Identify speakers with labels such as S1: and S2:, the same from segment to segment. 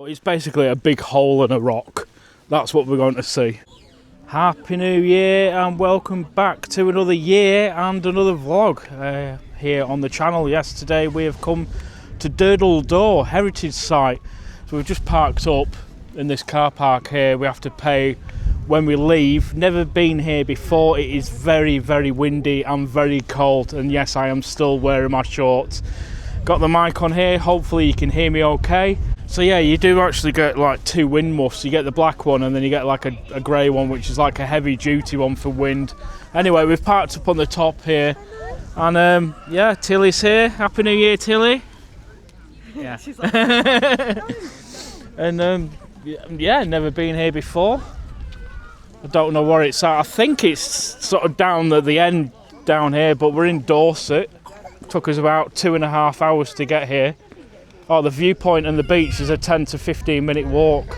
S1: It's basically a big hole in a rock. That's what we're going to see. Happy New Year and welcome back to another year and another vlog here on the channel. Yes, today we have come to Durdle Door Heritage Site. So we've just parked up in this car park here. We have to pay when we leave. Never been here before. It is very, very windy and very cold. And yes, I am still wearing my shorts. Got the mic on here. Hopefully you can hear me okay. So yeah, you do actually get like two wind muffs. You get the black one and then you get like a grey one, which is like a heavy duty one for wind. Anyway, we've parked up on the top here. And yeah, Tilly's here. Happy New Year, Tilly. Yeah. She's like, and yeah, never been here before. I don't know where it's at. I think it's sort of down at the end down here, but we're in Dorset. Took us about 2.5 hours to get here. Oh, the viewpoint and the beach is a 10 to 15 minute walk.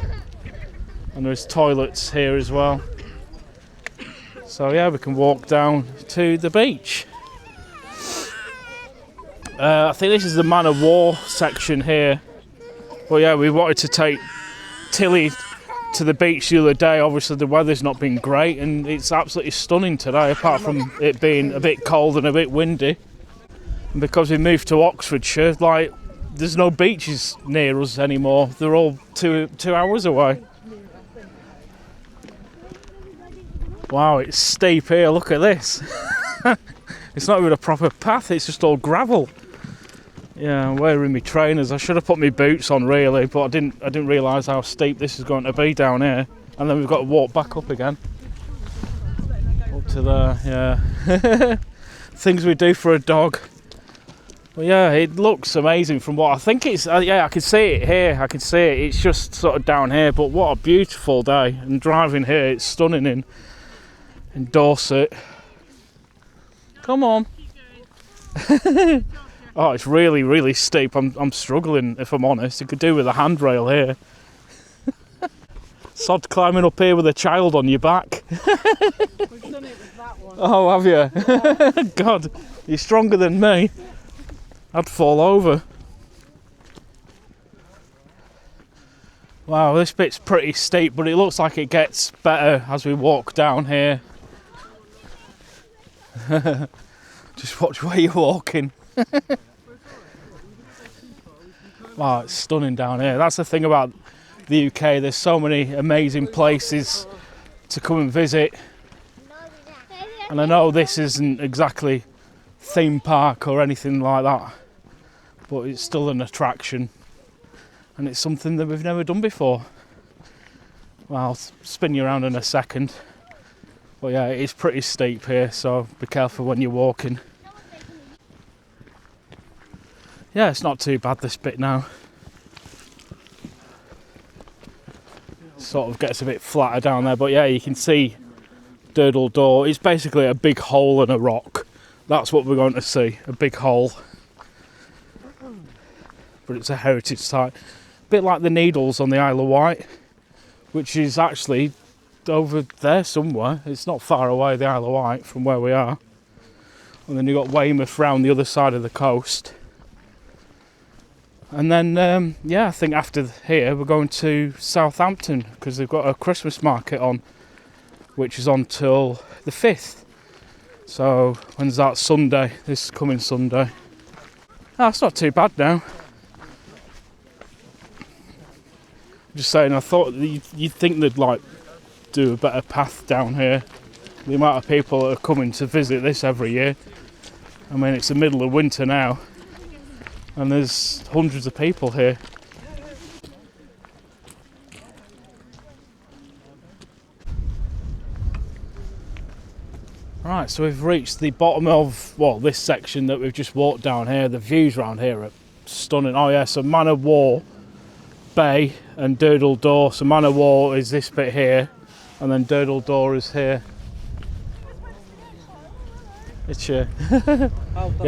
S1: And there's toilets here as well. So yeah, we can walk down to the beach. I think this is the Man of War section here. But yeah, we wanted to take Tilly to the beach the other day. Obviously the weather's not been great and it's absolutely stunning today, apart from it being a bit cold and a bit windy. And because we moved to Oxfordshire, like, there's no beaches near us anymore. They're all two hours away. Wow, it's steep here. Look at this. It's not even a proper path. It's just all gravel. Yeah, I'm wearing my trainers. I should have put my boots on really, but I didn't realise how steep this is going to be down here. And then we've got to walk back up again. Up to there, yeah. Things we do for a dog. Well, yeah, it looks amazing from what I think it's. Yeah, I can see it here. I can see it. It's just sort of down here, but what a beautiful day! And driving here, it's stunning in Dorset. Come on. Oh, it's really, really steep. I'm struggling, if I'm honest. You could do with a handrail here. Sod climbing up here with a child on your back.
S2: We've done it with that one.
S1: Oh, have you? God, you're stronger than me. I'd fall over. Wow, this bit's pretty steep, but it looks like it gets better as we walk down here. Just watch where you're walking. Wow, it's stunning down here. That's the thing about the UK. There's so many amazing places to come and visit. And I know this isn't exactly theme park or anything like that, but it's still an attraction and it's something that we've never done before. Well, I'll spin you around in a second, but yeah, it is pretty steep here, so be careful when you're walking. Yeah, it's not too bad this bit now. Sort of gets a bit flatter down there, but yeah, you can see Durdle Door. It's basically a big hole in a rock. That's what we're going to see, a big hole. But it's a heritage site. A bit like the Needles on the Isle of Wight, which is actually over there somewhere. It's not far away, the Isle of Wight, from where we are. And then you've got Weymouth round the other side of the coast. And then, yeah, I think after here we're going to Southampton because they've got a Christmas market on, which is on till the 5th. So, when's that? Sunday, this coming Sunday. Oh, it's not too bad now. I'm just saying, I thought you'd think they'd like do a better path down here. The amount of people that are coming to visit this every year. I mean, it's the middle of winter now, and there's hundreds of people here. Right, so we've reached the bottom of, well, this section that we've just walked down here. The views around here are stunning. Oh yeah, so Man of War Bay and Durdle Door. So Man of War is this bit here, and then Durdle Door is here. It's yeah,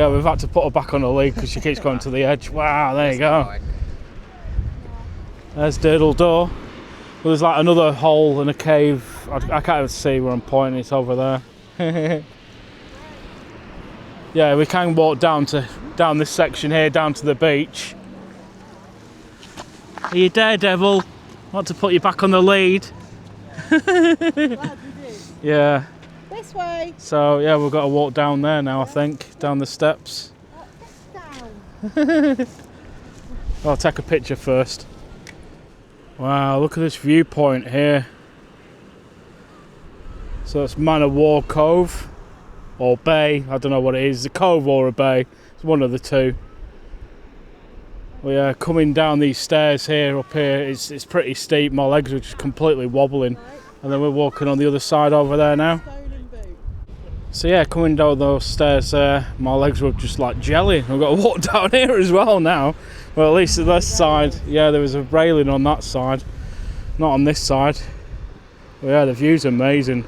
S1: we've had to put her back on the lead because she keeps going to the edge. Wow, there you go. There's Durdle Door. Well, there's like another hole in a cave. I can't even see where I'm pointing. It's over there. Yeah, we can walk down this section here, down to the beach. Are you daredevil? Want to put you back on the lead?
S2: Glad we did.
S1: Yeah.
S2: This way.
S1: So yeah, we've got to walk down there now, I think, down the steps.
S2: Down.
S1: I'll take a picture first. Wow, look at this viewpoint here. So it's Man of War Cove, or Bay, I don't know what it is, a cove or a bay, it's one of the two. We are coming down these stairs here, up here, it's pretty steep, my legs are just completely wobbling. And then we're walking on the other side over there now. So yeah, coming down those stairs there, my legs were just like jelly. I've got to walk down here as well now. Well, at least at this side, yeah, there was a railing on that side, not on this side. But yeah, the view's amazing.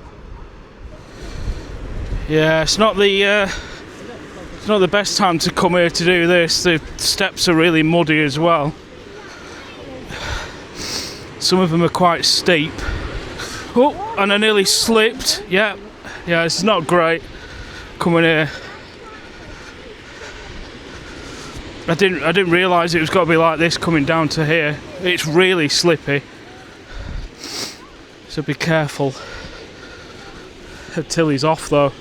S1: Yeah, it's not the best time to come here to do this. The steps are really muddy as well. Some of them are quite steep. Oh, and I nearly slipped. Yeah, it's not great coming here. I didn't realise it was got to be like this coming down to here. It's really slippy, so be careful. Tilly's off though.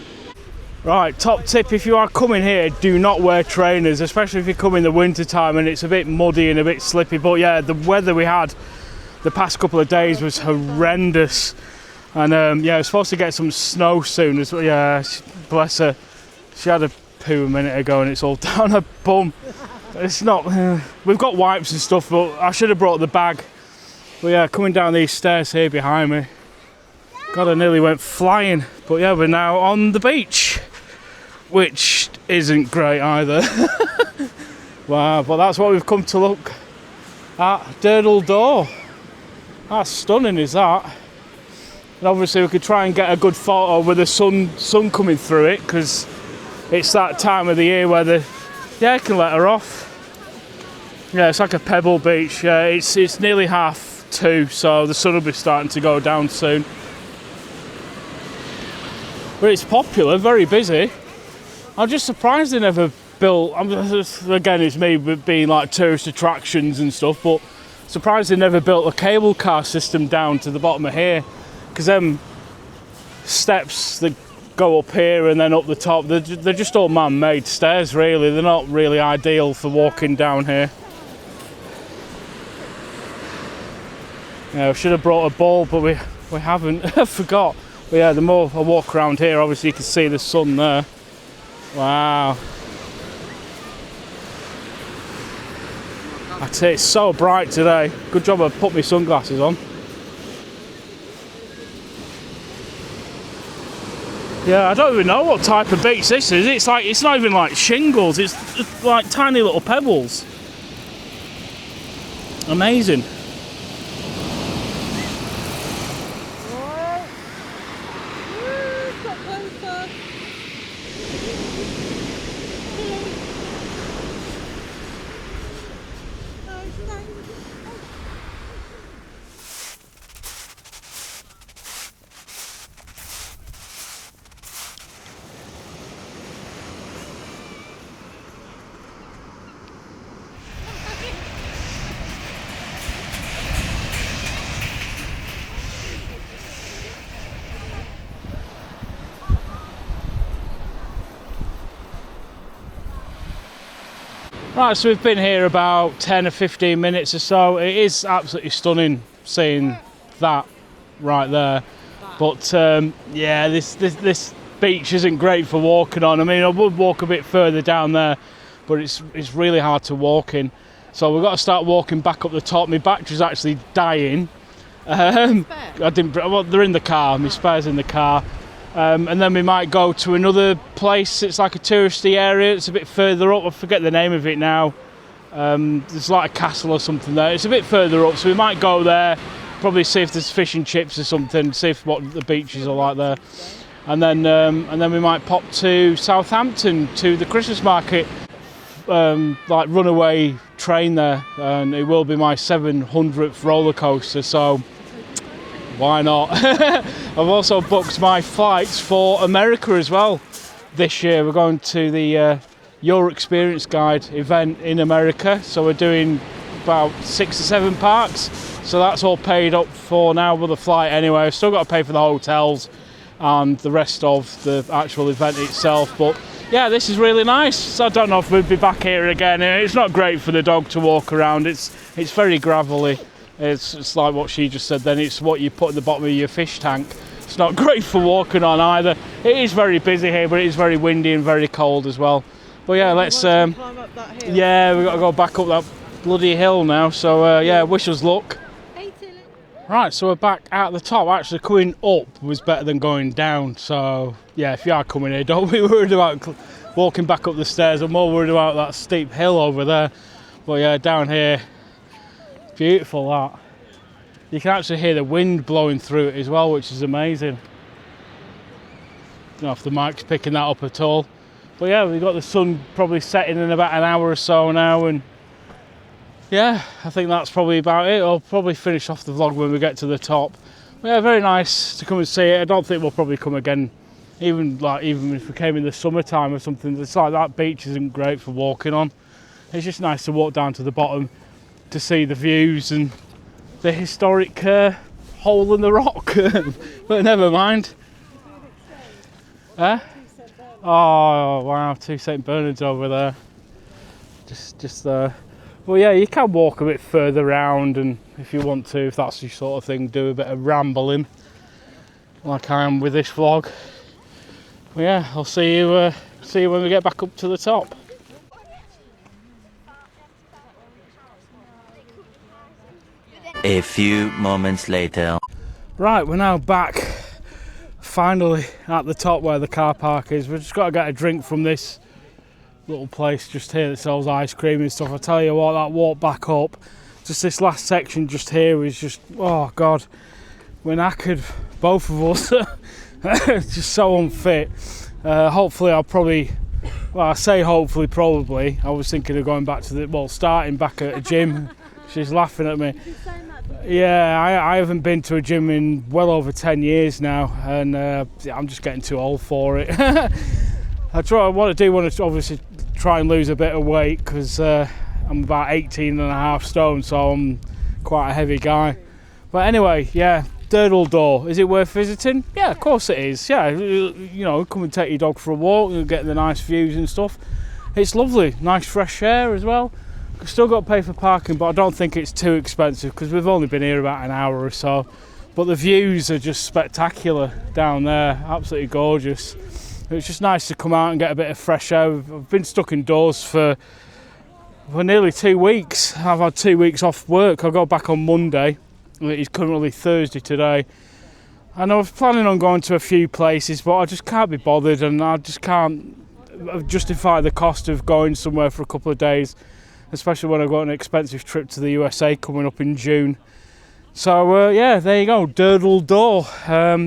S1: Right, top tip, if you are coming here, do not wear trainers, especially if you come in the winter time and it's a bit muddy and a bit slippy. But yeah, the weather we had the past couple of days was horrendous. And yeah, I was supposed to get some snow soon as well. Yeah, bless her. She had a poo a minute ago and it's all down her bum. It's not... we've got wipes and stuff, but I should have brought the bag. But yeah, coming down these stairs here behind me. God, I nearly went flying. But yeah, we're now on the beach, which isn't great either. Wow, but that's what we've come to look at. Durdle Door. That's stunning, is that? And obviously we could try and get a good photo with the sun coming through it, because it's that time of the year where I can let her off. Yeah, it's like a pebble beach. Yeah, it's nearly 2:30, so the sun will be starting to go down soon. But it's popular, very busy. I'm just surprised they never built, again it's me being like tourist attractions and stuff, but surprised they never built a cable car system down to the bottom of here, because them steps that go up here and then up the top, they're just all man-made stairs really, they're not really ideal for walking down here. Yeah, I should have brought a ball, but we haven't. I forgot. But yeah, the more I walk around here, obviously you can see the sun there. Wow. I tell you, it's so bright today. Good job I put my sunglasses on. Yeah, I don't even know what type of beach this is. It's not even like shingles, it's like tiny little pebbles. Amazing. Right, so we've been here about 10 or 15 minutes or so. It is absolutely stunning seeing that right there. But yeah, this beach isn't great for walking on. I mean, I would walk a bit further down there, but it's really hard to walk in. So we've got to start walking back up the top. My battery's actually dying. Well, they're in the car, my spare's in the car. And then we might go to another place. It's like a touristy area. It's a bit further up. I forget the name of it now. There's like a castle or something there. It's a bit further up, so we might go there. Probably see if there's fish and chips or something. See what the beaches are like there. And then we might pop to Southampton to the Christmas market. Like runaway train there, and it will be my 700th roller coaster. So why not? I've also booked my flights for America as well this year. We're going to the Your Experience Guide event in America. So we're doing about 6 or 7 parks, so that's all paid up for now with the flight anyway. I've still got to pay for the hotels and the rest of the actual event itself, but yeah, this is really nice. So I don't know if we'll be back here again. It's not great for the dog to walk around. It's very gravelly. It's like what she just said then, it's what you put in the bottom of your fish tank. It's not great for walking on either. It is very busy here, but it is very windy and very cold as well. But yeah, let's
S2: climb up that hill.
S1: yeah, we've got to go back up that bloody hill now, so yeah, wish us luck.
S2: Hey, Tilly.
S1: Right, so we're back at the top. Actually, coming up was better than going down, so yeah, if you are coming here, don't be worried about walking back up the stairs. I'm more worried about that steep hill over there. But yeah, down here, beautiful that. You can actually hear the wind blowing through it as well, which is amazing. Don't know if the mic's picking that up at all. But yeah, we've got the sun probably setting in about an hour or so now, and yeah, I think that's probably about it. I'll probably finish off the vlog when we get to the top. But yeah, very nice to come and see it. I don't think we'll probably come again, even if we came in the summertime or something. It's like that beach isn't great for walking on. It's just nice to walk down to the bottom to see the views and the historic hole in the rock. But never mind. Oh wow, 2 St Bernards over there. Just there. Well yeah, you can walk a bit further around, and if you want to, if that's your sort of thing, do a bit of rambling like I am with this vlog. Well yeah, I'll see you when we get back up to the top.
S3: A few moments later.
S1: Right, we're now back finally at the top where the car park is. We've just got to get a drink from this little place just here that sells ice cream and stuff. I tell you what, that walk back up, just this last section just here is just, oh god, we're knackered, both of us. It's just so unfit. Hopefully I'll probably, well I say hopefully, probably, I was thinking of going back to starting back at a gym. She's laughing at me. Yeah, I haven't been to a gym in well over 10 years now, and I'm just getting too old for it. I want to obviously try and lose a bit of weight, because I'm about 18.5 stone, so I'm quite a heavy guy. But anyway, yeah, Durdle Door, is it worth visiting? Yeah, of course it is. Yeah, you know, come and take your dog for a walk, you'll get the nice views and stuff. It's lovely, nice fresh air as well. We've still got to pay for parking, but I don't think it's too expensive because we've only been here about an hour or so. But the views are just spectacular down there, absolutely gorgeous. It's just nice to come out and get a bit of fresh air. I've been stuck indoors for nearly 2 weeks. I've had 2 weeks off work. I go back on Monday. It's currently Thursday today. And I was planning on going to a few places, but I just can't be bothered, and I just can't justify the cost of going somewhere for a couple of days, especially when I've got an expensive trip to the USA coming up in June. So yeah, there you go, Durdle Door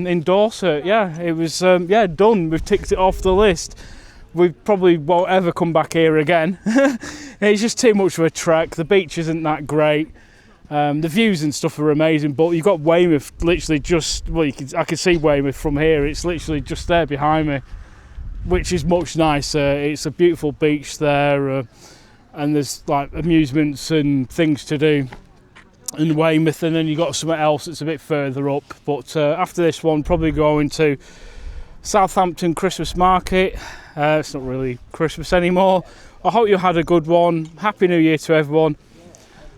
S1: in Dorset. Yeah, it was yeah, done. We've ticked it off the list. We probably won't ever come back here again. It's just too much of a trek. The beach isn't that great. The views and stuff are amazing, but you've got Weymouth literally just, well, I can see Weymouth from here. It's literally just there behind me, which is much nicer. It's a beautiful beach there, and there's like amusements and things to do in Weymouth, and then you've got something else that's a bit further up. But after this one, probably going to Southampton Christmas Market. It's not really Christmas anymore. I hope you had a good one. Happy New Year to everyone.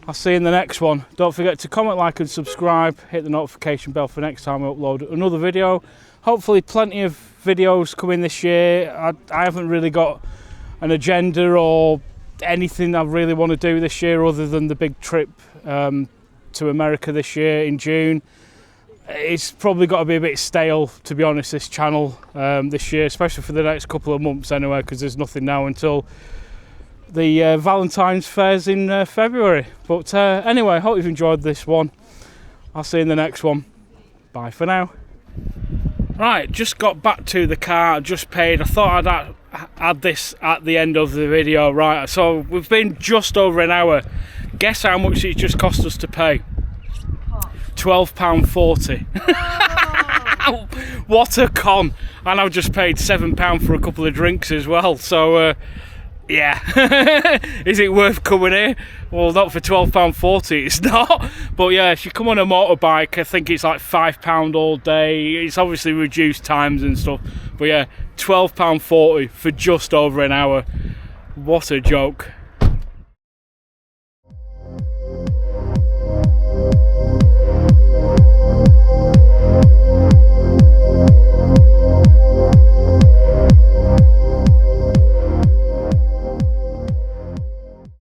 S1: I'll see you in the next one. Don't forget to comment, like and subscribe. Hit the notification bell for next time I upload another video. Hopefully plenty of videos coming this year. I haven't really got an agenda or anything I really want to do this year other than the big trip to America this year in June. It's probably got to be a bit stale, to be honest, this channel this year, especially for the next couple of months anyway, because there's nothing now until the Valentine's fairs in February. But anyway, I hope you've enjoyed this one. I'll see you in the next one. Bye for now. Right, just got back to the car, just paid. I thought I'd add this at the end of the video. Right, so we've been just over an hour. Guess how much it just cost us to pay? £12.40. What a con. And I've just paid £7 for a couple of drinks as well. So Yeah. Is it worth coming here? Well, not for £12.40, it's not. But yeah, if you come on a motorbike, I think it's like £5 all day. It's obviously reduced times and stuff. But yeah, £12.40 for just over an hour. What a joke.